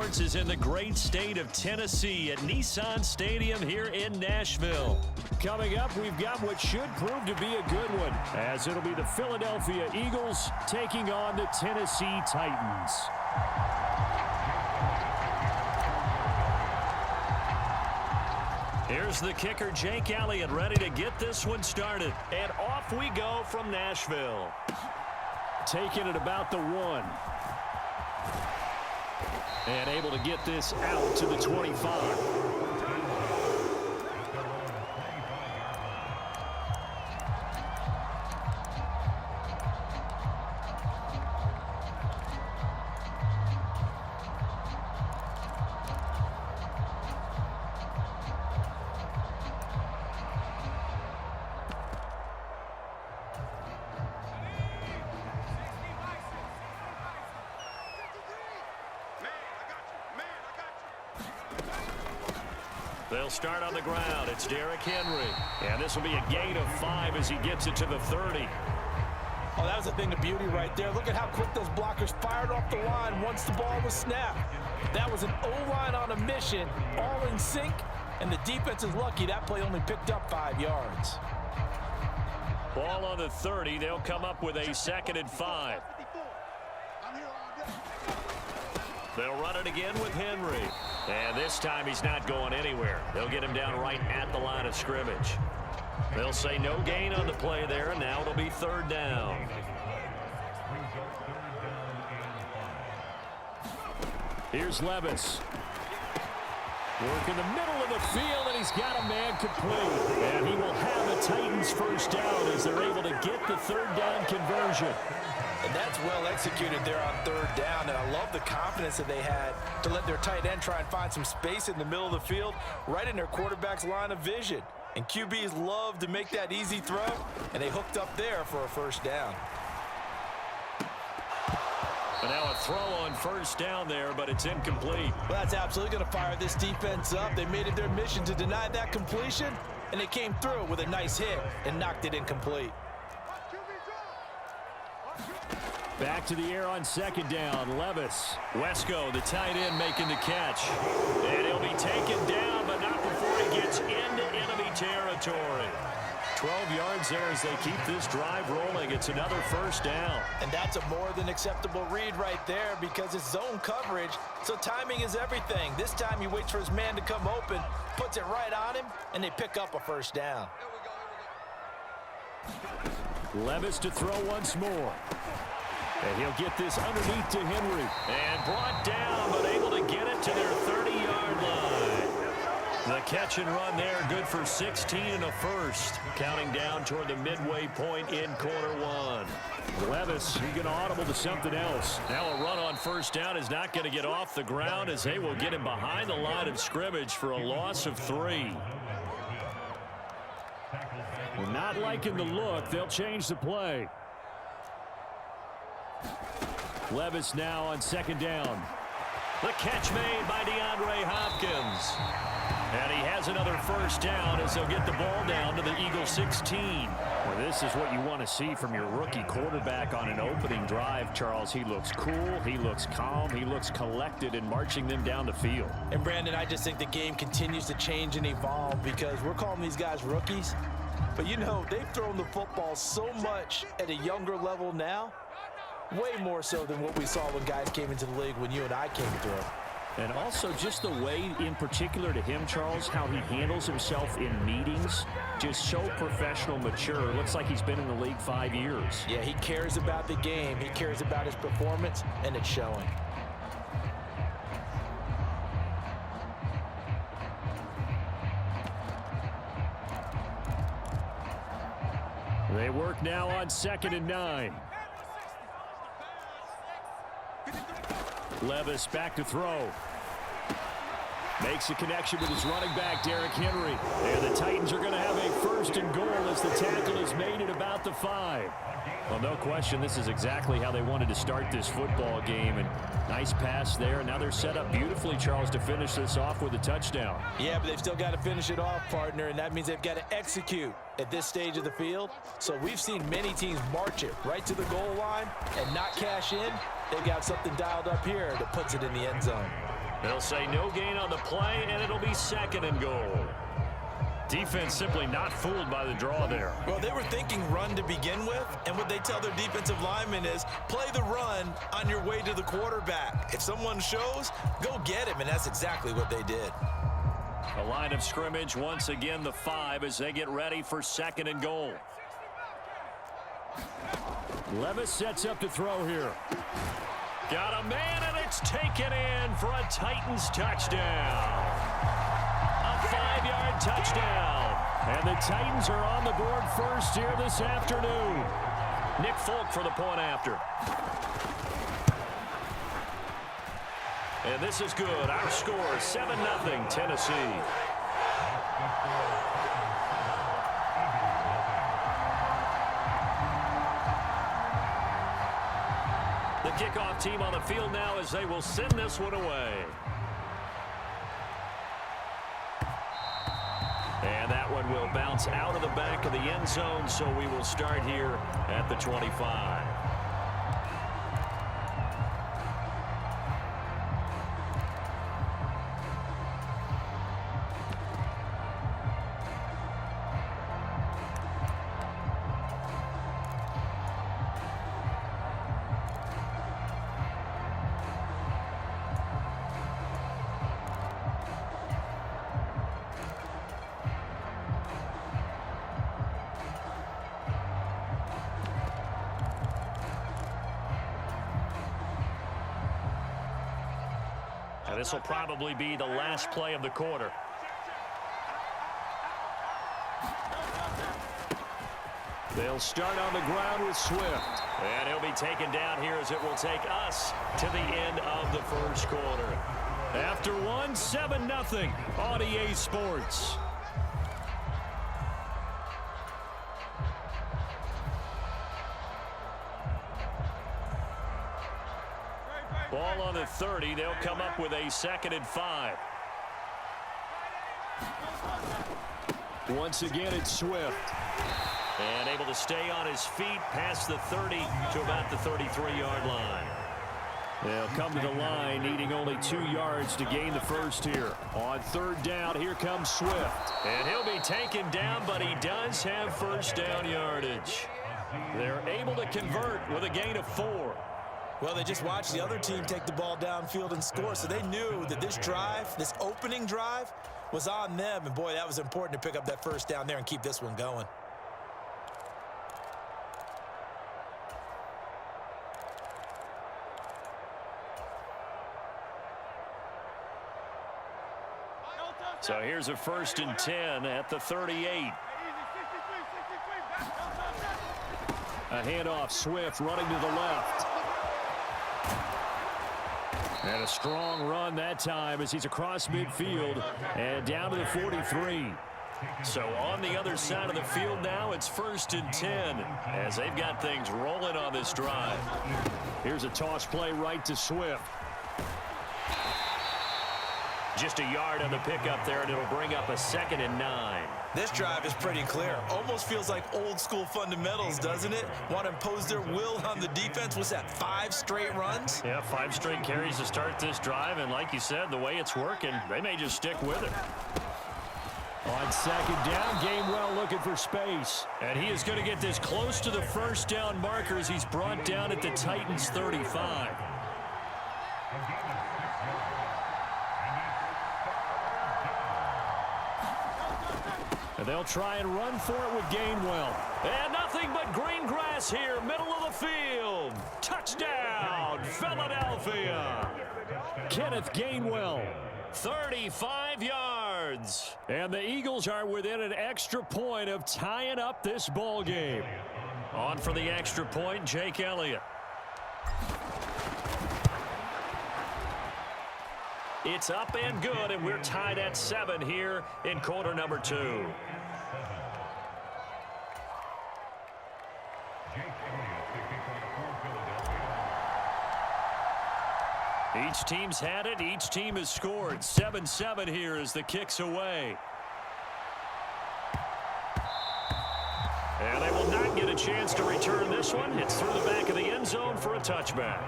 Sports is in the great state of Tennessee at Nissan Stadium here in Nashville. Coming up, we've got what should prove to be a good one, as it'll be the Philadelphia Eagles taking on the Tennessee Titans. Here's the kicker, Jake Elliott, ready to get this one started. And off we go from Nashville. Taking it about the 1. And able to get this out to the 25. They'll start on the ground. It's Derrick Henry. And this will be a gain of 5 as he gets it to the 30. Oh, that was a thing of beauty right there. Look at how quick those blockers fired off the line once the ball was snapped. That was an O-line on a mission, all in sync, and the defense is lucky that play only picked up 5 yards. Ball on the 30. They'll come up with a 2nd and 5. They'll run it again with Henry. And this time he's not going anywhere. They'll get him down right at the line of scrimmage. They'll say no gain on the play there, and now it'll be 3rd down. Here's Levis. Work in the middle of the field, and he's got a man complete. And he will have a Titans 1st down as they're able to get the 3rd down conversion. And that's well executed there on 3rd down, and I love the confidence that they had to let their tight end try and find some space in the middle of the field, right in their quarterback's line of vision. And QBs love to make that easy throw, and they hooked up there for a 1st down. And now a throw on 1st down there, but it's incomplete. Well, that's absolutely going to fire this defense up. They made it their mission to deny that completion, and they came through with a nice hit and knocked it incomplete. Back to the air on 2nd down, Levis. Wesco, the tight end, making the catch. And he'll be taken down, but not before he gets into enemy territory. 12 yards there as they keep this drive rolling. It's another 1st down. And that's a more than acceptable read right there because it's zone coverage, so timing is everything. This time he waits for his man to come open, puts it right on him, and they pick up a 1st down. Levis to throw once more. And he'll get this underneath to Henry. And brought down, but able to get it to their 30-yard line. The catch and run there, good for 16 and a 1st. Counting down toward the midway point in quarter 1. Levis, he's going to audible to something else. Now a run on 1st down is not going to get off the ground as they will get him behind the line of scrimmage for a loss of 3. Well, not liking the look. They'll change the play. Levis now on 2nd down. The catch made by DeAndre Hopkins. And he has another 1st down as they'll get the ball down to the Eagles 16. Well, this is what you want to see from your rookie quarterback on an opening drive, Charles. He looks cool, he looks calm, he looks collected in marching them down the field. And, Brandon, I just think the game continues to change and evolve because we're calling these guys rookies. But, you know, they've thrown the football so much at a younger level now, way more so than what we saw when guys came into the league when you and I came through. And also just the way, in particular to him, Charles, how he handles himself in meetings, just so professional, mature. Looks like he's been in the league 5 years. Yeah, he cares about the game. He cares about his performance, and it's showing. They work now on 2nd and 9. Levis back to throw. Makes a connection with his running back, Derrick Henry. And the Titans are going to have a 1st and goal as the tackle is made at about the 5. Well, no question, this is exactly how they wanted to start this football game. And nice pass there. Now they're set up beautifully, Charles, to finish this off with a touchdown. Yeah, but they've still got to finish it off, partner, and that means they've got to execute at this stage of the field. So we've seen many teams march it right to the goal line and not cash in. They've got something dialed up here that puts it in the end zone. They'll say no gain on the play, and it'll be 2nd and goal. Defense simply not fooled by the draw there. Well, they were thinking run to begin with, and what they tell their defensive linemen is play the run on your way to the quarterback. If someone shows, go get him, and that's exactly what they did. A line of scrimmage, once again the 5 as they get ready for 2nd and goal. Levis sets up to throw here. Got a man, and it's taken in for a Titans touchdown. A 5-yard touchdown. And the Titans are on the board first here this afternoon. Nick Folk for the point after. And this is good. Our score, 7-0 Tennessee. The kickoff team on the field now as they will send this one away. And that one will bounce out of the back of the end zone, so we will start here at the 25. This will probably be the last play of the quarter. They'll start on the ground with Swift. And he'll be taken down here as it will take us to the end of the first quarter. After one, 7-0 on EA Sports. Ball on the 30. They'll come up with a 2nd and 5. Once again, it's Swift. And able to stay on his feet past the 30 to about the 33-yard line. They'll come to the line, needing only 2 yards to gain the first here. On 3rd down, here comes Swift. And he'll be taken down, but he does have first down yardage. They're able to convert with a gain of 4. Well, they just watched the other team take the ball downfield and score, so they knew that this drive, this opening drive, was on them. And, boy, that was important to pick up that first down there and keep this one going. So here's a 1st and 10 at the 38. A handoff, Swift running to the left. And a strong run that time as he's across midfield and down to the 43. So on the other side of the field now, it's 1st and 10 as they've got things rolling on this drive. Here's a toss play right to Swift. Just a yard on the pickup there, and it'll bring up a 2nd and 9. This drive is pretty clear. Almost feels like old school fundamentals, doesn't it? Want to impose their will on the defense. Was that 5 straight runs? Yeah, 5 straight carries to start this drive, and like you said, the way it's working, they may just stick with it. On 2nd down, Gainwell looking for space. And he is going to get this close to the first down marker as he's brought down at the Titans' 35. And they'll try and run for it with Gainwell. And nothing but green grass here, middle of the field. Touchdown, Philadelphia. Kenneth Gainwell. 35 yards. And the Eagles are within an extra point of tying up this ball game. On for the extra point, Jake Elliott. It's up and good, and we're tied at 7 here in quarter number 2. Each team's had it. Each team has scored. 7-7 here as the kick's away. And they will not get a chance to return this one. It's through the back of the end zone for a touchback.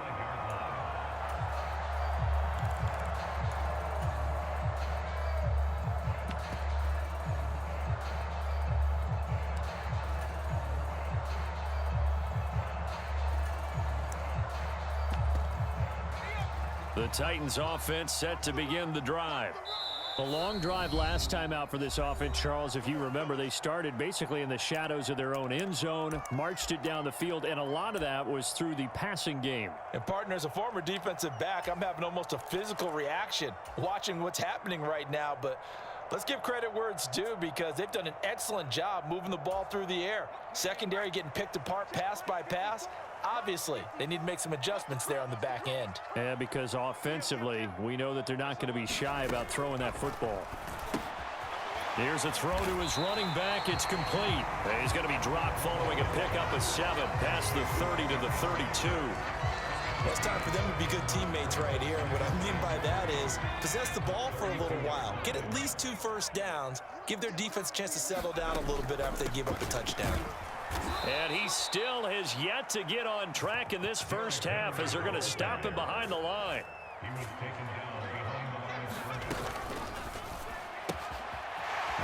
The Titans offense set to begin the drive. A long drive last time out for this offense, Charles. If you remember, they started basically in the shadows of their own end zone, marched it down the field, and a lot of that was through the passing game. And partner, as a former defensive back, I'm having almost a physical reaction watching what's happening right now. But let's give credit where it's due, because they've done an excellent job moving the ball through the air. Secondary getting picked apart pass by pass. Obviously, they need to make some adjustments there on the back end. Yeah, because offensively, we know that they're not going to be shy about throwing that football. Here's a throw to his running back. It's complete. He's going to be dropped following a pickup of 7 past the 30 to the 32. Well, it's time for them to be good teammates right here. And what I mean by that is possess the ball for a little while. Get at least 2 first downs. Give their defense a chance to settle down a little bit after they give up a touchdown. And he still has yet to get on track in this first half as they're going to stop him behind the line.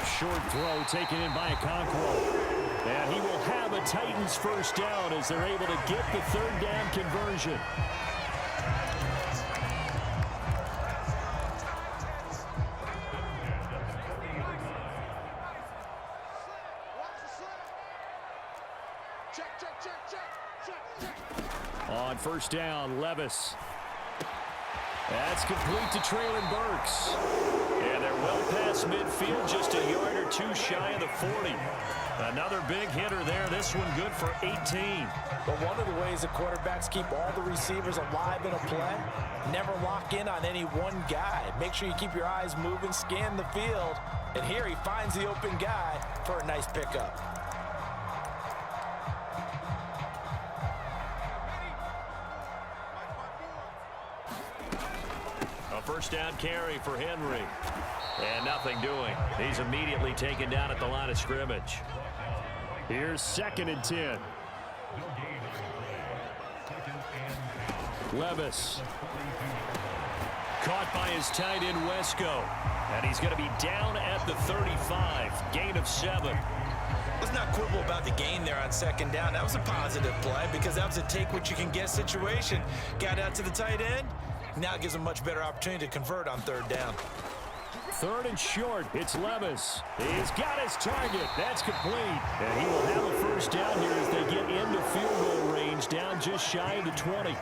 A short throw taken in by Okonkwo. And he will have a Titans first down as they're able to get the 3rd down conversion. On first down, Levis. That's complete to Traylon Burks. And they're well past midfield, just a yard or 2 shy of the 40. Another big hitter there. This one good for 18. But one of the ways the quarterbacks keep all the receivers alive in a play, never lock in on any one guy. Make sure you keep your eyes moving, scan the field. And here he finds the open guy for a nice pickup. First down carry for Henry. And nothing doing. He's immediately taken down at the line of scrimmage. Here's 2nd and 10. Levis. Caught by his tight end, Wesco. And he's going to be down at the 35. Gain of 7. Let's not quibble about the gain there on 2nd down. That was a positive play because that was a take-what-you-can-get situation. Got out to the tight end. Now it gives them much better opportunity to convert on 3rd down. 3rd and short. It's Levis. He's got his target. That's complete. And he will have a first down here as they get into field goal range, down just shy of the 20.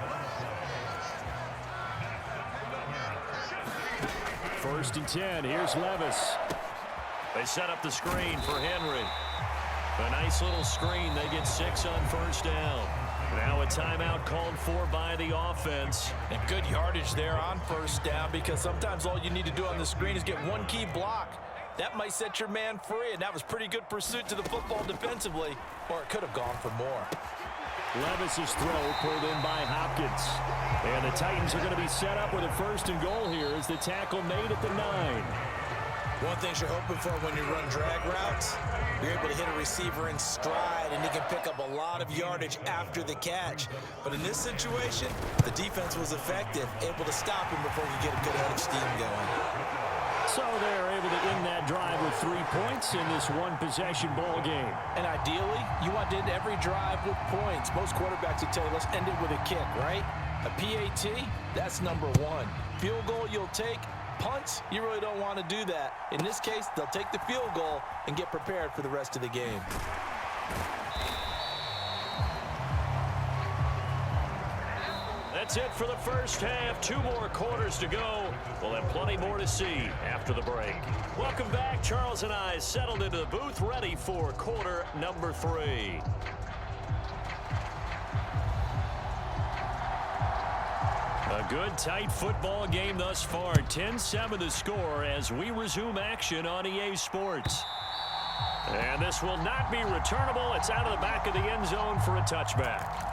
1st and 10. Here's Levis. They set up the screen for Henry. A nice little screen. They get 6 on first down. Now a timeout called for by the offense. And good yardage there on first down, because sometimes all you need to do on the screen is get one key block. That might set your man free, and that was pretty good pursuit to the football defensively, or it could have gone for more. Levis's throw pulled in by Hopkins. And the Titans are going to be set up with a 1st and goal here as the tackle made at the 9. One thing you're hoping for when you run drag routes, you're able to hit a receiver in stride, and he can pick up a lot of yardage after the catch. But in this situation, the defense was effective, able to stop him before he could get a good head of steam going. So they're able to end that drive with 3 points in this one-possession ball game. And ideally, you want to end every drive with points. Most quarterbacks would tell you, let's end it with a kick, right? A PAT, that's number 1. Field goal you'll take. Punts, you really don't want to do that. In this case, they'll take the field goal and get prepared for the rest of the game. That's it for the first half. 2 more quarters to go. We'll have plenty more to see after the break. Welcome back. Charles and I settled into the booth, ready for quarter number 3. A good, tight football game thus far. 10-7 the score as we resume action on EA Sports. And this will not be returnable. It's out of the back of the end zone for a touchback.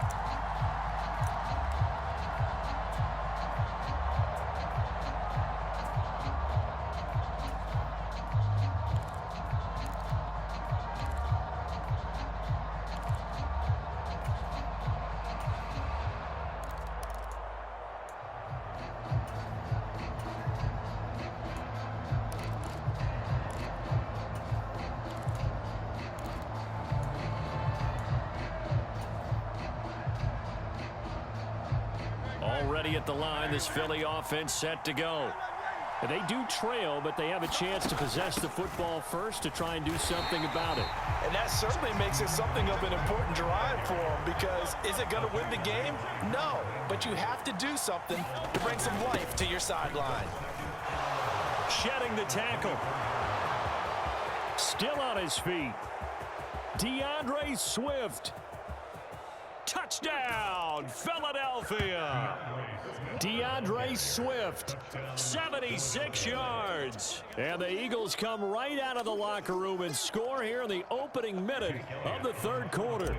Already at the line, this Philly offense set to go. And they do trail, but they have a chance to possess the football first to try and do something about it. And that certainly makes it something of an important drive for them, because is it going to win the game? No, but you have to do something to bring some life to your sideline. Shedding the tackle. Still on his feet. DeAndre Swift. Touchdown, Philadelphia. DeAndre Swift, 76 yards. And the Eagles come right out of the locker room and score here in the opening minute of the third quarter.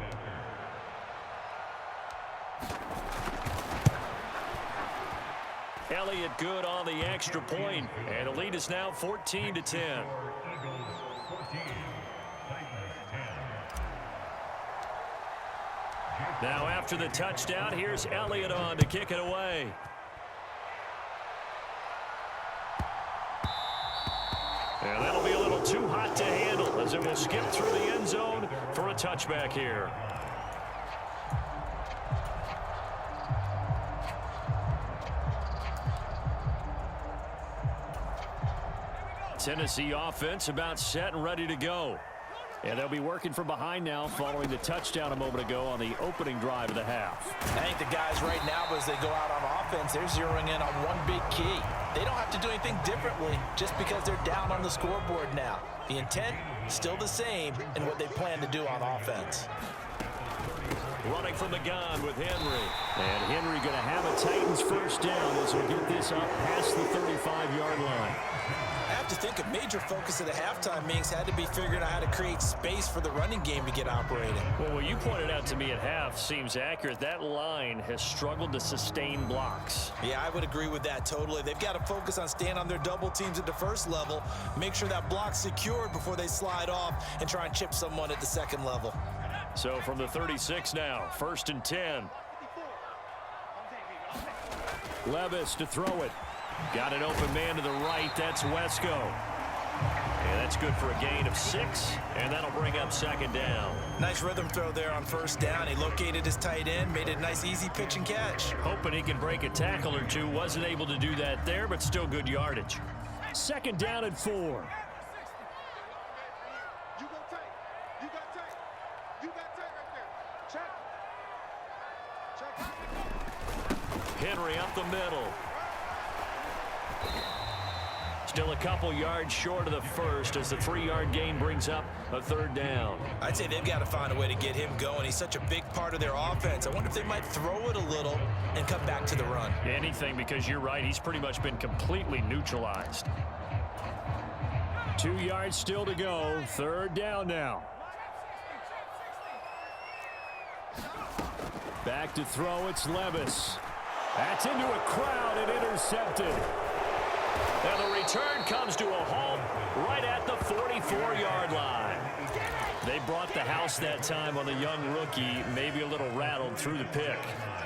Elliott good on the extra point, and the lead is now 14-10. Now after the touchdown, here's Elliott on to kick it away. And that'll be a little too hot to handle as it will skip through the end zone for a touchback here. Tennessee offense about set and ready to go. And they'll be working from behind now following the touchdown a moment ago on the opening drive of the half. I think the guys right now, as they go out on offense, they're zeroing in on one big key. They don't have to do anything differently just because they're down on the scoreboard now. The intent still the same in what they plan to do on offense. Running from the gun with Henry. And Henry going to have a Titans first down as we get this up past the 35-yard line. I have to think a major focus of the halftime meetings had to be figuring out how to create space for the running game to get operating. Well, what you pointed out to me at half seems accurate. That line has struggled to sustain blocks. Yeah, I would agree with that totally. They've got to focus on staying on their double teams at the first level, make sure that block's secured before they slide off and try and chip someone at the second level. So from the 36 now, 1st and 10. Levis to throw it. Got an open man to the right. That's Wesco. And that's good for a gain of 6, and that'll bring up 2nd down. Nice rhythm throw there on 1st down. He located his tight end, made it a nice easy pitch and catch. Hoping he can break a tackle or two. Wasn't able to do that there, but still good yardage. 2nd down and 4. Henry up the middle. Still a couple yards short of the first as the 3-yard gain brings up a 3rd down. I'd say they've got to find a way to get him going. He's such a big part of their offense. I wonder if they might throw it a little and come back to the run. Anything, because you're right. He's pretty much been completely neutralized. 2 yards still to go. 3rd down now. Back to throw. It's Levis. That's into a crowd and intercepted. And the return comes to a halt right at the 44-yard line. They brought the house that time on the young rookie, maybe a little rattled through the pick.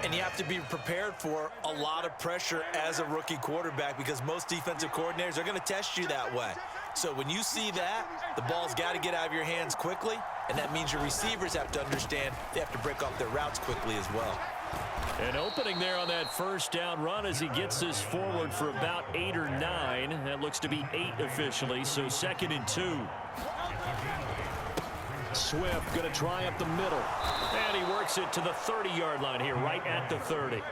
And you have to be prepared for a lot of pressure as a rookie quarterback because most defensive coordinators are going to test you that way. So when you see that, the ball's got to get out of your hands quickly, and that means your receivers have to understand they have to break off their routes quickly as well. An opening there on that 1st down run as he gets this forward for about 8 or 9. That looks to be 8 officially, so 2nd and 2. Swift going to try up the middle. And he works it to the 30-yard line here, right at the 30.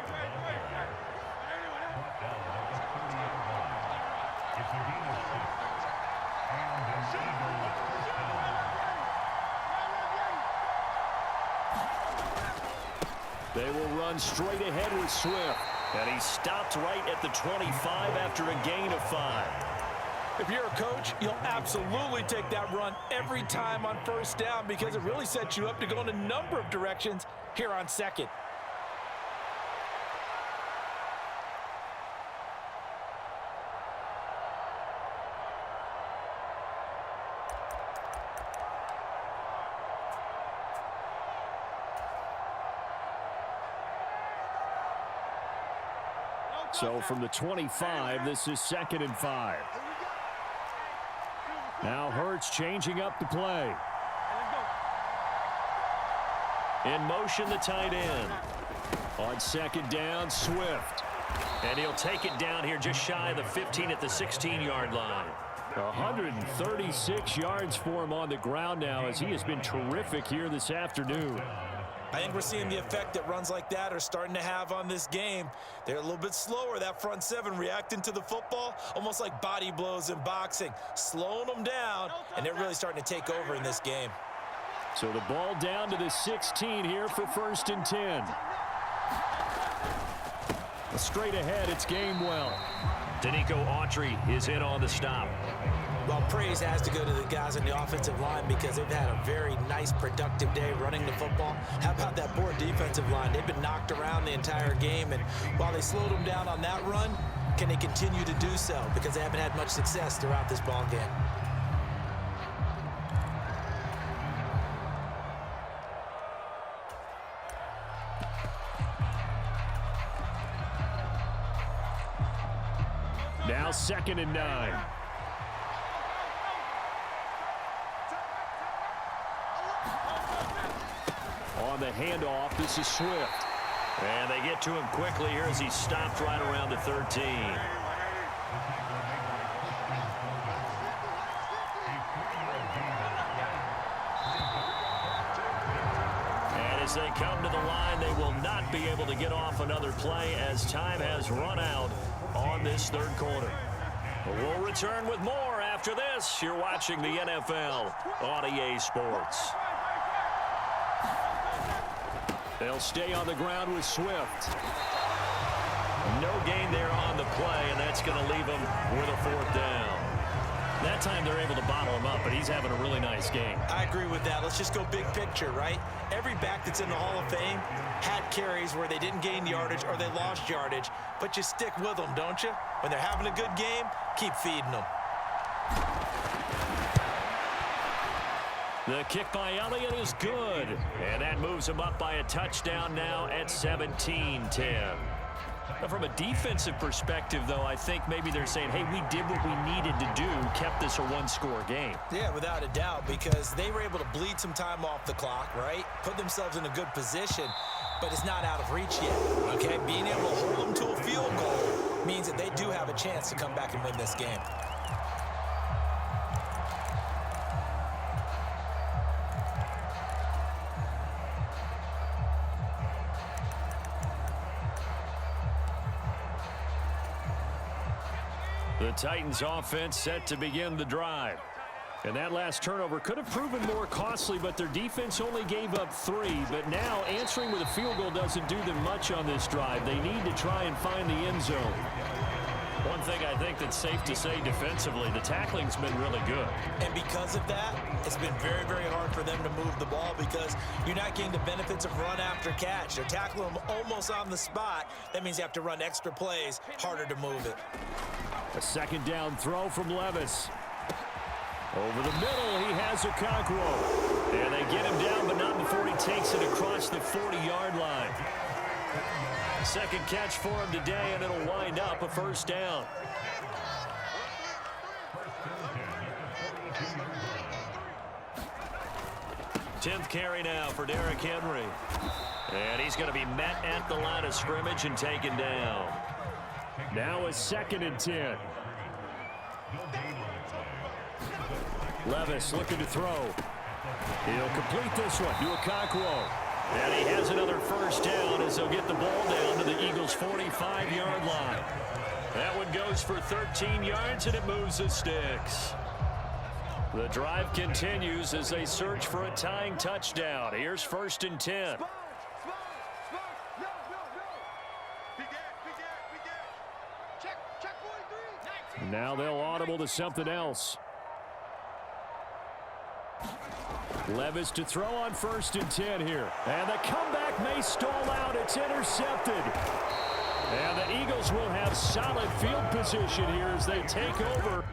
They will run straight ahead with Swift. And he stopped right at the 25 after a gain of 5. If you're a coach, you'll absolutely take that run every time on 1st down because it really sets you up to go in a number of directions here on 2nd. So from the 25, this is 2nd and 5. Now Hurts changing up the play. In motion, the tight end. On 2nd down, Swift. And he'll take it down here just shy of the 15 at the 16-yard line. 136 yards for him on the ground now as he has been terrific here this afternoon. I think we're seeing the effect that runs like that are starting to have on this game. They're a little bit slower, that front seven reacting to the football, almost like body blows in boxing, slowing them down, and they're really starting to take over in this game. So the ball down to the 16 here for 1st and 10. Straight ahead, it's Gainwell. Danico Autry is in on the stop. Well, praise has to go to the guys on the offensive line because they've had a very nice, productive day running the football. How about that poor defensive line? They've been knocked around the entire game, and while they slowed them down on that run, can they continue to do so? Because they haven't had much success throughout this ball game. Now 2nd and 9. On the handoff, this is Swift. And they get to him quickly here as he stopped right around the 13. And as they come to the line, they will not be able to get off another play as time has run out on this 3rd quarter. We'll return with more after this. You're watching the NFL on EA Sports. They'll stay on the ground with Swift. No gain there on the play, and that's going to leave him with a 4th down. That time they're able to bottle him up, but he's having a really nice game. I agree with that. Let's just go big picture, right? Every back that's in the Hall of Fame had carries where they didn't gain yardage or they lost yardage, but you stick with them, don't you? When they're having a good game, keep feeding them. The kick by Elliott is good, and that moves him up by a touchdown now at 17-10. From a defensive perspective, though, I think maybe they're saying, hey, we did what we needed to do, kept this a 1-score game. Yeah, without a doubt, because they were able to bleed some time off the clock, right? Put themselves in a good position, but it's not out of reach yet, okay? Being able to hold them to a field goal means that they do have a chance to come back and win this game. The Titans offense set to begin the drive. And that last turnover could have proven more costly, but their defense only gave up 3. But now answering with a field goal doesn't do them much on this drive. They need to try and find the end zone. One thing I think that's safe to say defensively, the tackling's been really good. And because of that, it's been very, very hard for them to move the ball because you're not getting the benefits of run after catch. They're tackling them almost on the spot. That means you have to run extra plays, harder to move it. A 2nd down throw from Levis. Over the middle, he has Okonkwo. And they get him down, but not before he takes it across the 40-yard line. 2nd catch for him today, and it'll wind up a 1st down. Tenth carry now for Derrick Henry. And he's going to be met at the line of scrimmage and taken down. Now a 2nd and 10. Levis looking to throw. He'll complete this one to Okonkwo. And he has another 1st down as they'll get the ball down to the Eagles' 45-yard line. That one goes for 13 yards, and it moves the sticks. The drive continues as they search for a tying touchdown. Here's 1st and 10. Now they'll audible to something else. Levis to throw on 1st and 10 here. And the comeback may stall out. It's intercepted. And the Eagles will have solid field position here as they take over